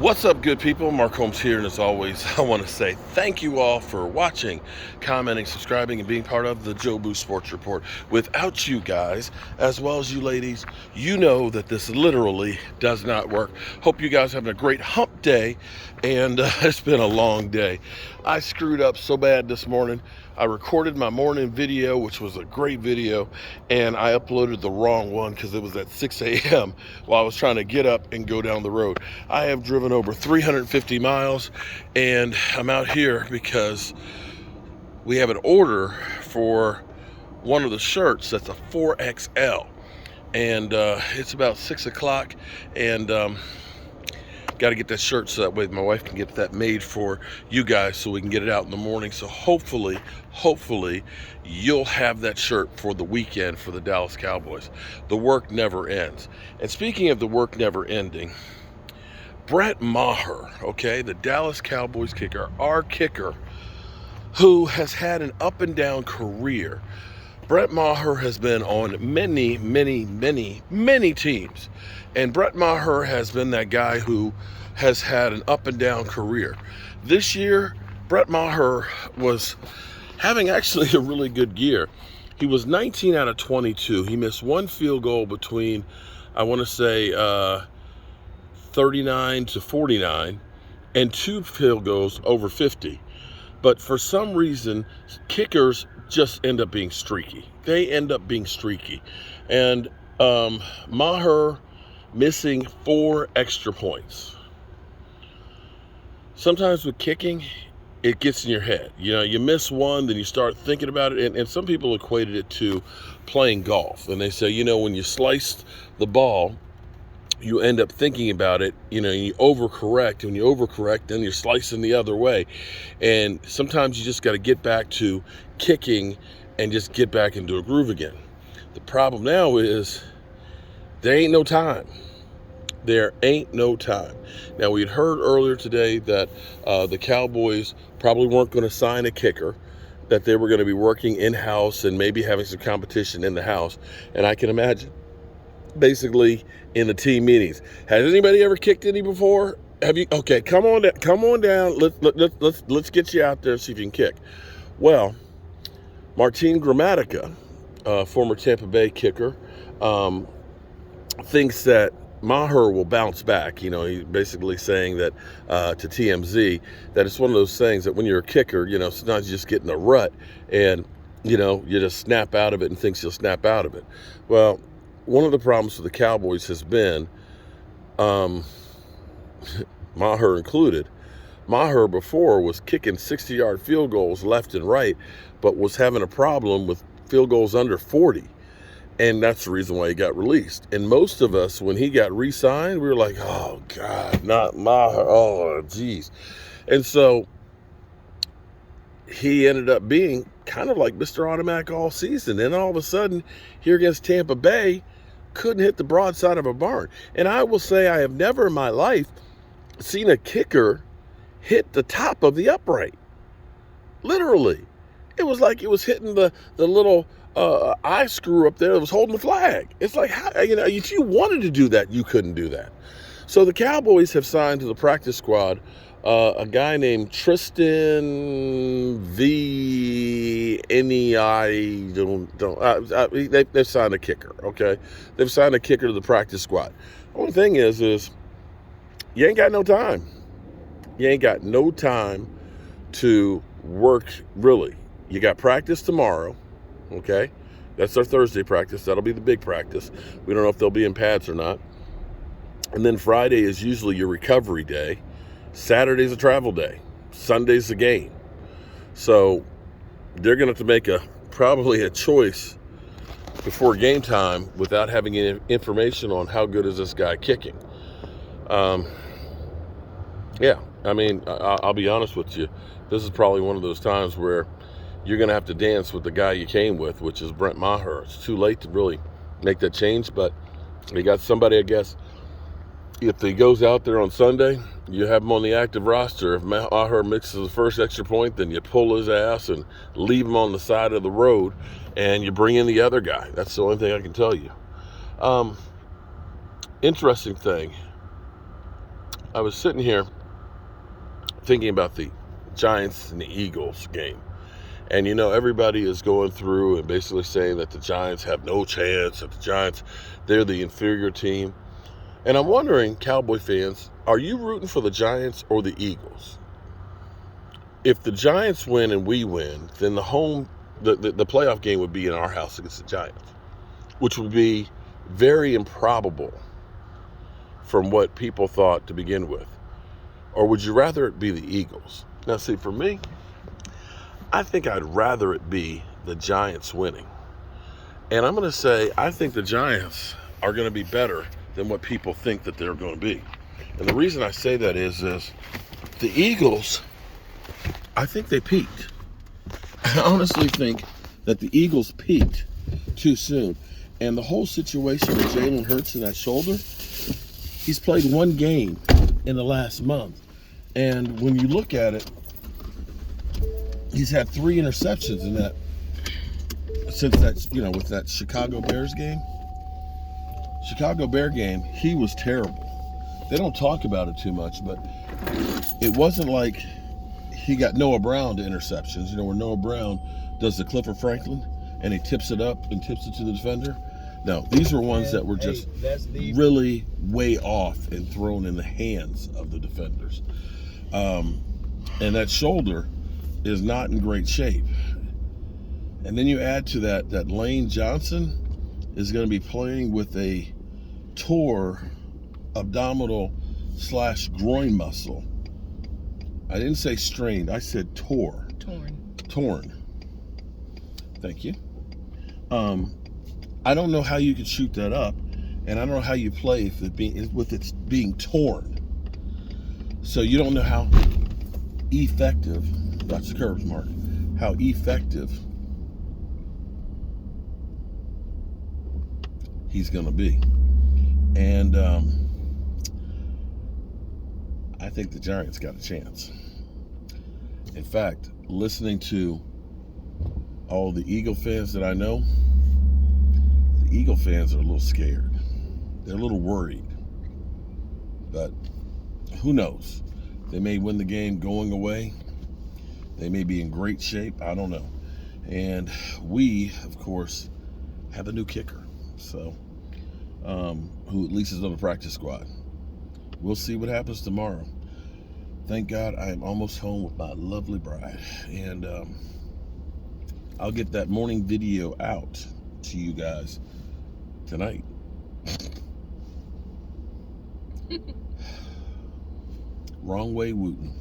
What's up, good people? Mark Holmes here, and as always, I want to say thank you all for watching, commenting, subscribing, and being part of the Joe Boo Sports Report. Without you guys, as well as you ladies, you know that this literally does not work. Hope you guys having a great hump day, and it's been a long day. I screwed up so bad this morning. I recorded my morning video, which was a great video, and I uploaded the wrong one because it was at 6 a.m. while I was trying to get up and go down the road. I have driven over 350 miles, and I'm out here because we have an order for one of the shirts that's a 4XL, and it's about 6 o'clock, and got to get that shirt so that way my wife can get that made for you guys so we can get it out in the morning. So hopefully you'll have that shirt for the weekend for the Dallas Cowboys. The work never ends. And speaking of the work never ending, Brett Maher, okay, the Dallas Cowboys kicker, our kicker, who has had an up and down career. Brett Maher has been on many teams. And Brett Maher has been that guy who has had an up and down career. This year, Brett Maher was having actually a really good year. He was 19 out of 22. He missed one field goal between, I want to say, 39 to 49, and two field goals over 50. But for some reason, kickers just end up being streaky. They end up being streaky. And Maher missing 4 extra points. Sometimes with kicking, it gets in your head. You know, you miss one, then you start thinking about it. And some people equated it to playing golf. And they say, you know, when you slice the ball, you end up thinking about it, you know, you overcorrect. And when you overcorrect, then you're slicing the other way. And sometimes you just got to get back to kicking and just get back into a groove again. The problem now is there ain't no time. There ain't no time. Now, we had heard earlier today that the Cowboys probably weren't going to sign a kicker, that they were going to be working in-house and maybe having some competition in the house. And I can imagine, basically, in the team meetings, has anybody ever kicked any before? Have you? Okay, come on down. Let's get you out there and see if you can kick. Well, Martin Gramatica, former Tampa Bay kicker, thinks that Maher will bounce back. You know, he's basically saying that to TMZ that it's one of those things that when you're a kicker, you know, sometimes you just get in a rut and, you know, you just snap out of it and thinks you'll snap out of it. Well, one of the problems for the Cowboys has been, Maher included, Maher before was kicking 60-yard field goals left and right, but was having a problem with field goals under 40. And that's the reason why he got released. And most of us, when he got re-signed, we were like, oh, God, not Maher. Oh, geez. And so he ended up being kind of like Mr. Automatic all season. And all of a sudden, here against Tampa Bay, couldn't hit the broadside of a barn. And I will say I have never in my life seen a kicker hit the top of the upright. Literally. It was like it was hitting the little eye screw up there that was holding the flag. It's like, how, you know, if you wanted to do that, you couldn't do that. So the Cowboys have signed to the practice squad a guy named Tristan V. N-E-I. They've signed a kicker, okay? They've signed a kicker to the practice squad. The only thing is you ain't got no time. You ain't got no time to work, really. You got practice tomorrow, okay? That's our Thursday practice. That'll be the big practice. We don't know if they'll be in pads or not. And then Friday is usually your recovery day. Saturday's a travel day. Sunday's the game. So they're going to have to make probably a choice before game time without having any information on how good is this guy kicking. Yeah, I mean, I'll be honest with you. This is probably one of those times where you're going to have to dance with the guy you came with, which is Brett Maher. It's too late to really make that change, but you got somebody, I guess, if he goes out there on Sunday, you have him on the active roster. If Maher mixes the first extra point, then you pull his ass and leave him on the side of the road, and you bring in the other guy. That's the only thing I can tell you. Interesting thing. I was sitting here thinking about the Giants and the Eagles game. And, everybody is going through and basically saying that the Giants have no chance, that the Giants, they're the inferior team. And I'm wondering, Cowboy fans, are you rooting for the Giants or the Eagles? If the Giants win and we win, then the playoff game would be in our house against the Giants, which would be very improbable from what people thought to begin with. Or would you rather it be the Eagles? Now, see, for me, I think I'd rather it be the Giants winning. And I'm going to say I think the Giants are going to be better than what people think that they're going to be. And the reason I say that is the Eagles, I think they peaked. I honestly think that the Eagles peaked too soon. And the whole situation with Jalen Hurts and that shoulder, he's played one game in the last month. And when you look at it, he's had 3 interceptions in that, since that, with that Chicago Bears game. Chicago Bear game, he was terrible. They don't talk about it too much, but it wasn't like he got Noah Brown to interceptions, where Noah Brown does the Clifford Franklin and he tips it up and tips it to the defender. No, these were ones that were just really way off and thrown in the hands of the defenders. And that shoulder is not in great shape. And then you add to that Lane Johnson is going to be playing with a tore abdominal / groin muscle. I didn't say strained, I said tore. Torn. Thank you. I don't know how you can shoot that up, and I don't know how you play with it being torn. So you don't know how effective, that's the curves, Mark, how effective he's going to be. And I think the Giants got a chance. In fact, listening to all the Eagle fans that I know, the Eagle fans are a little scared. They're a little worried. But who knows? They may win the game going away. They may be in great shape. I don't know. And we, of course, have a new kicker. So, who at least is on the practice squad. We'll see what happens tomorrow. Thank God I am almost home with my lovely bride. And I'll get that morning video out to you guys tonight. Wrong way wootin'.